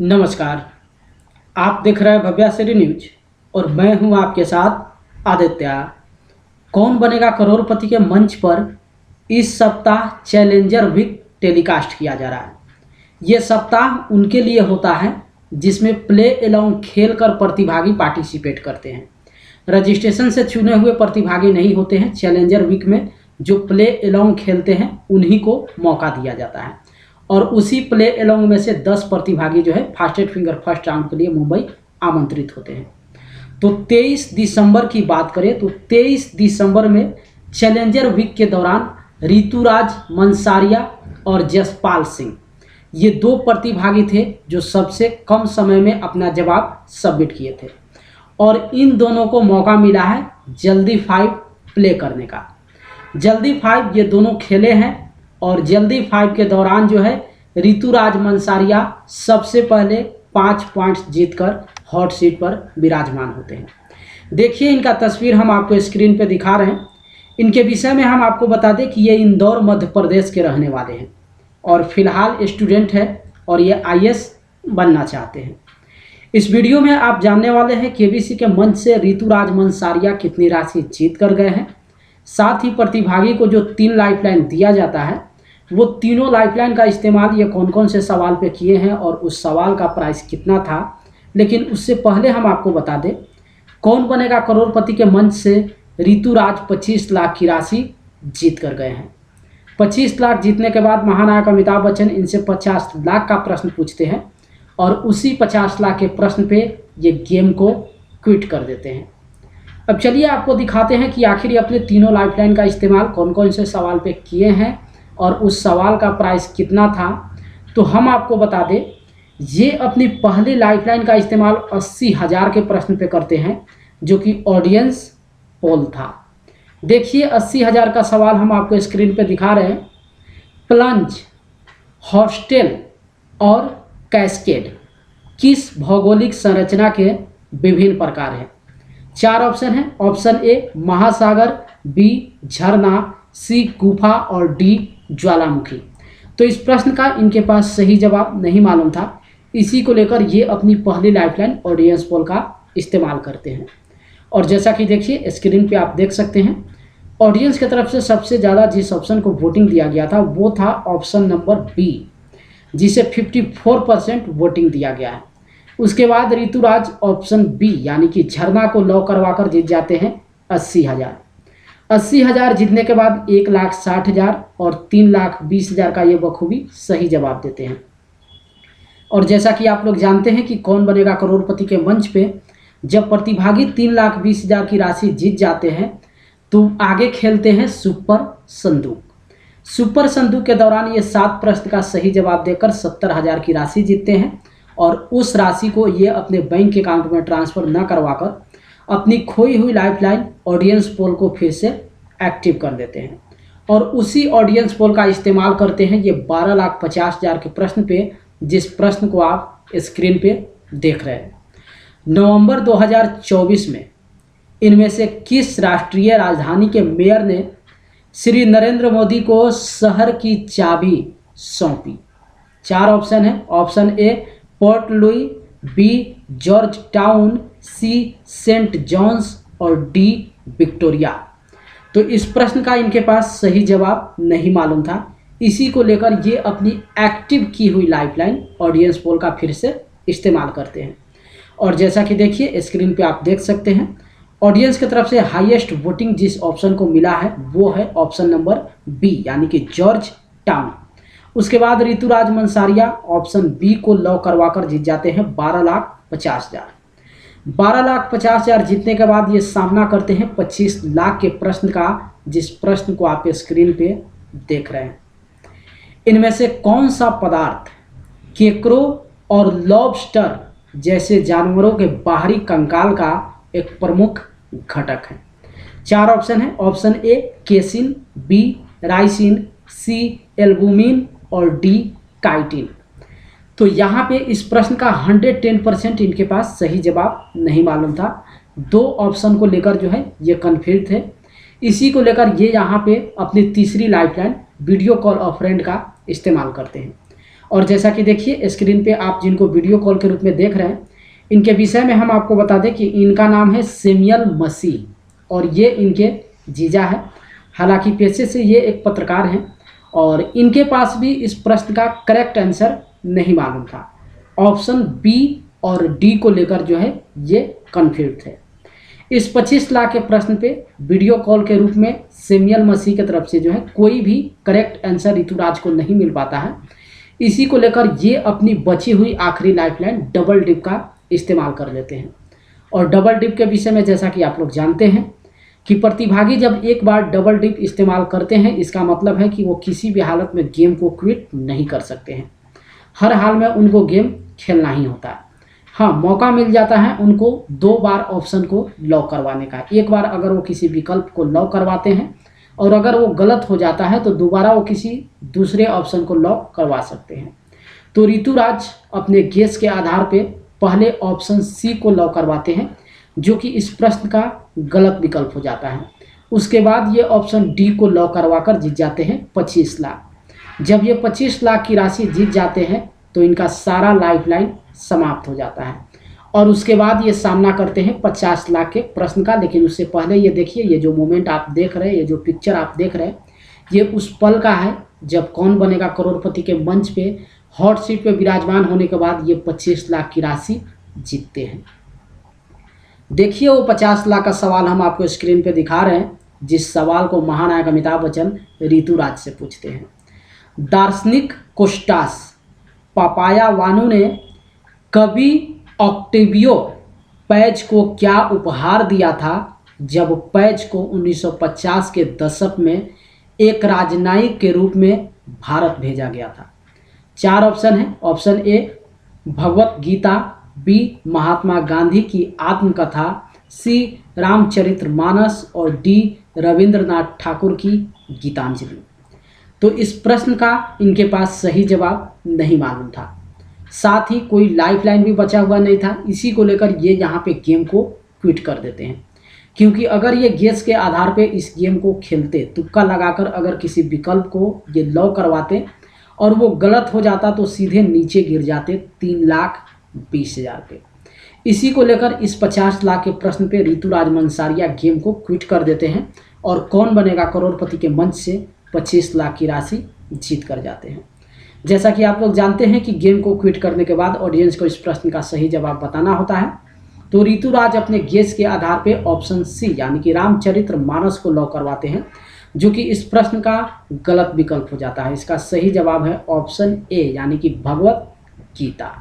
नमस्कार। आप देख रहे हैं भव्या सिटी न्यूज और मैं हूं आपके साथ आदित्य। कौन बनेगा करोड़पति के मंच पर इस सप्ताह चैलेंजर वीक टेलीकास्ट किया जा रहा है। ये सप्ताह उनके लिए होता है जिसमें प्ले अलोंग खेलकर प्रतिभागी पार्टिसिपेट करते हैं। रजिस्ट्रेशन से चुने हुए प्रतिभागी नहीं होते हैं। चैलेंजर वीक में जो प्ले अलोंग खेलते हैं उन्हीं को मौका दिया जाता है और उसी प्ले अलोंग में से 10 प्रतिभागी जो है फास्टेस्ट फिंगर फर्स्ट राउंड के लिए मुंबई आमंत्रित होते हैं। तो 23 दिसंबर की बात करें तो 23 दिसंबर में चैलेंजर वीक के दौरान ऋतुराज मनसारिया और जसपाल सिंह ये दो प्रतिभागी थे जो सबसे कम समय में अपना जवाब सबमिट किए थे और इन दोनों को मौका मिला है जल्दी 5 प्ले करने का। जल्दी 5 ये दोनों खेले हैं और जल्दी 5 के दौरान जो है ऋतुराज मनसारिया सबसे पहले 5 पॉइंट्स जीतकर हॉट सीट पर विराजमान होते हैं। देखिए इनका तस्वीर हम आपको स्क्रीन पे दिखा रहे हैं। इनके विषय में हम आपको बता दें कि ये इंदौर मध्य प्रदेश के रहने वाले हैं और फिलहाल स्टूडेंट है और ये आईएएस बनना चाहते हैं। इस वीडियो में आप जानने वाले हैं केबीसी के मंच से ऋतुराज मनसारिया कितनी राशि जीत कर गए हैं। साथ ही प्रतिभागी को जो 3 लाइफलाइन दिया जाता है वो तीनों लाइफलाइन का इस्तेमाल ये कौन कौन से सवाल पे किए हैं और उस सवाल का प्राइस कितना था। लेकिन उससे पहले हम आपको बता दें कौन बनेगा करोड़पति के मंच से ऋतुराज 25 लाख की राशि जीत कर गए हैं। 25 लाख जीतने के बाद महानायक अमिताभ बच्चन इनसे 50 लाख का प्रश्न पूछते हैं और उसी 50 लाख के प्रश्न पे ये गेम को क्विट कर देते हैं। अब चलिए आपको दिखाते हैं कि आखिर ये अपने तीनों लाइफलाइन का इस्तेमाल कौन कौन से सवाल पे किए हैं और उस सवाल का प्राइस कितना था। तो हम आपको बता दें ये अपनी पहली लाइफलाइन का इस्तेमाल 80,000 के प्रश्न पे करते हैं जो कि ऑडियंस पोल था। देखिए 80,000 का सवाल हम आपको स्क्रीन पे दिखा रहे हैं। प्लंज, हॉस्टल और कैस्केड किस भौगोलिक संरचना के विभिन्न प्रकार हैं। 4 ऑप्शन हैं। ऑप्शन ए महासागर, बी झरना, सी गुफा और डी ज्वालामुखी। तो इस प्रश्न का इनके पास सही जवाब नहीं मालूम था। इसी को लेकर ये अपनी पहली लाइफलाइन ऑडियंस पोल का इस्तेमाल करते हैं और जैसा कि देखिए स्क्रीन पे आप देख सकते हैं ऑडियंस की तरफ से सबसे ज़्यादा जिस ऑप्शन को वोटिंग दिया गया था वो था ऑप्शन नंबर बी जिसे 54% वोटिंग दिया गया है। उसके बाद ऋतुराज ऑप्शन बी यानी कि झरना को लॉ करवाकर जीत जाते हैं 80,000। 80,000 जीतने के बाद 1,60,000 और 3,20,000 का ये बखूबी सही जवाब देते हैं। और जैसा कि आप लोग जानते हैं कि कौन बनेगा करोड़पति के मंच पे जब प्रतिभागी 3,20,000 की राशि जीत जाते हैं तो आगे खेलते हैं सुपर संदूक। सुपर संदूक के दौरान ये 7 प्रश्न का सही जवाब देकर 70,000 की राशि जीतते हैं और उस राशि को ये अपने बैंक अकाउंट में ट्रांसफ़र न करवाकर अपनी खोई हुई लाइफलाइन ऑडियंस पोल को फिर से एक्टिव कर देते हैं और उसी ऑडियंस पोल का इस्तेमाल करते हैं ये 12,50,000 के प्रश्न पे जिस प्रश्न को आप स्क्रीन पे देख रहे हैं। नवंबर 2024 में इनमें से किस राष्ट्रीय राजधानी के मेयर ने श्री नरेंद्र मोदी को शहर की चाबी सौंपी। 4 ऑप्शन है। Option A Port Louis, B Georgetown, C Saint John's और डी विक्टोरिया। तो इस प्रश्न का इनके पास सही जवाब नहीं मालूम था। इसी को लेकर ये अपनी एक्टिव की हुई लाइफलाइन ऑडियंस पोल का फिर से इस्तेमाल करते हैं और जैसा कि देखिए स्क्रीन पे आप देख सकते हैं ऑडियंस की तरफ से हाईएस्ट वोटिंग जिस ऑप्शन को मिला है वो है ऑप्शन नंबर बी यानी कि जॉर्ज टाउन। उसके बाद ऋतुराज मनसारिया ऑप्शन बी को लॉ करवाकर जीत जाते हैं 12,50,000। 12,50,000 जीतने के बाद ये सामना करते हैं 25 लाख के प्रश्न का जिस प्रश्न को आप स्क्रीन पे देख रहे हैं। इनमें से कौन सा पदार्थ केकरो और लॉबस्टर जैसे जानवरों के बाहरी कंकाल का एक प्रमुख घटक है। 4 ऑप्शन है। Option A casein, B ricin, C albumin और डी काइटिन। तो यहाँ पे इस प्रश्न का 110% इनके पास सही जवाब नहीं मालूम था। 2 ऑप्शन को लेकर जो है ये कन्फ्यूज थे। इसी को लेकर ये यहाँ पे अपनी तीसरी lifeline video call of friend का इस्तेमाल करते हैं और जैसा कि देखिए स्क्रीन पे आप जिनको वीडियो कॉल के रूप में देख रहे हैं, इनके विषय में हम आपको बता दें कि इनका नाम है सैमुअल मसीह और ये इनके जीजा है। हालांकि पेशे से ये एक पत्रकार हैं और इनके पास भी इस प्रश्न का करेक्ट आंसर नहीं मालूम था। ऑप्शन बी और डी को लेकर जो है ये कन्फ्यूज थे। इस 25 लाख के प्रश्न पे वीडियो कॉल के रूप में सैमुअल मसीह की तरफ से जो है कोई भी करेक्ट आंसर ऋतुराज को नहीं मिल पाता है। इसी को लेकर ये अपनी बची हुई आखिरी लाइफलाइन डबल डिप का इस्तेमाल कर लेते हैं। और डबल डिप के विषय में जैसा कि आप लोग जानते हैं कि प्रतिभागी जब एक बार डबल डिप इस्तेमाल करते हैं, इसका मतलब है कि वो किसी भी हालत में गेम को क्विट नहीं कर सकते हैं। हर हाल में उनको गेम खेलना ही होता है। हाँ, मौका मिल जाता है उनको 2 बार ऑप्शन को लॉक करवाने का। एक बार अगर वो किसी विकल्प को लॉक करवाते हैं और अगर वो गलत हो जाता है तो दोबारा वो किसी दूसरे ऑप्शन को लॉक करवा सकते हैं। तो ऋतुराज अपने गेस के आधार पे पहले ऑप्शन सी को लॉक करवाते हैं, जो कि इस प्रश्न का गलत विकल्प हो जाता है। उसके बाद ये ऑप्शन डी को लॉक करवाकर जीत जाते हैं 25 लाख। जब ये 25 लाख की राशि जीत जाते हैं तो इनका सारा लाइफलाइन समाप्त हो जाता है और उसके बाद ये सामना करते हैं 50 लाख के प्रश्न का। लेकिन उससे पहले ये देखिए, ये जो मोमेंट आप देख रहे हैं, ये जो पिक्चर आप देख रहे हैं, ये उस पल का है जब कौन बनेगा करोड़पति के मंच पे हॉट सीट पे विराजमान होने के बाद ये 25 लाख की राशि जीतते हैं। देखिए वो 50 लाख का सवाल हम आपको स्क्रीन पे दिखा रहे हैं, जिस सवाल को महानायक अमिताभ बच्चन ऋतुराज से पूछते हैं। दार्शनिक कोस्टास पापाया वानु ने कवि ऑक्टेवियो पैज को क्या उपहार दिया था जब पैज को 1950 के दशक में एक राजनयिक के रूप में भारत भेजा गया था? 4 ऑप्शन है। Option A Bhagavad Gita, B Mahatma Gandhi की आत्मकथा, सी रामचरितमानस और डी रविंद्रनाथ ठाकुर की गीतांजलि। तो इस प्रश्न का इनके पास सही जवाब नहीं मालूम था, साथ ही कोई लाइफलाइन भी बचा हुआ नहीं था। इसी को लेकर ये यहाँ पे गेम को क्विट कर देते हैं, क्योंकि अगर ये गेस के आधार पे इस गेम को खेलते, तुक्का लगाकर अगर किसी विकल्प को ये लॉक करवाते और वो गलत हो जाता तो सीधे नीचे गिर जाते 3,20,000 पे। इसी को लेकर इस 50 लाख के प्रश्न पे ऋतुराज मनसारिया गेम को क्विट कर देते हैं और कौन बनेगा करोड़पति के मंच से 25 लाख की राशि जीत कर जाते हैं। जैसा कि आप लोग जानते हैं कि गेम को क्विट करने के बाद ऑडियंस को इस प्रश्न का सही जवाब बताना होता है। तो ऋतुराज अपने गेस के आधार पे ऑप्शन सी यानी कि रामचरितमानस को लॉक करवाते हैं, जो कि इस प्रश्न का गलत विकल्प हो जाता है। इसका सही जवाब है ऑप्शन ए यानी कि भगवत गीता।